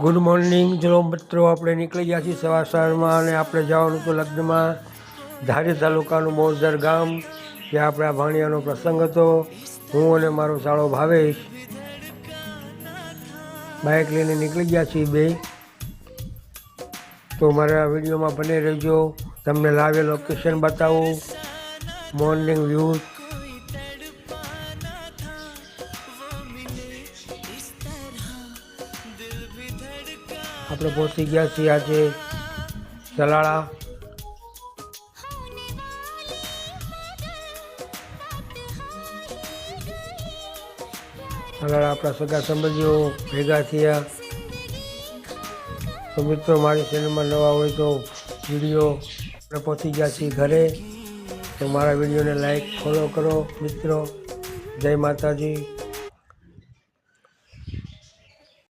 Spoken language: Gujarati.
ગુડ મોર્નિંગ ચલો મિત્રો, આપણે નીકળી ગયા છીએ સવારમાં અને આપણે જવાનું હતું લગ્નમાં ધારી તાલુકાનું મોરદર ગામ, ત્યાં આપણા ભાણિયાનો પ્રસંગ હતો. હું અને મારો સાળો ભાવેશ બાઇક લઈને નીકળી ગયા છીએ બે. તો મારા વિડીયોમાં બને રહેજો, તમને લાવે લોકેશન બતાવું, મોર્નિંગ વ્યૂઝ. આપણે પહોંચી ગયા છીએ આજે સલાળા. આપણા સગા સંબંધીઓ ભેગા થયા. તો મિત્રો, મારી ચેનલમાં નવા હોય તો વિડીયો આપણે પહોંચી ગયા છીએ ઘરે, તો મારા વિડીયોને લાઈક ફોલો કરો મિત્રો. જય માતાજી.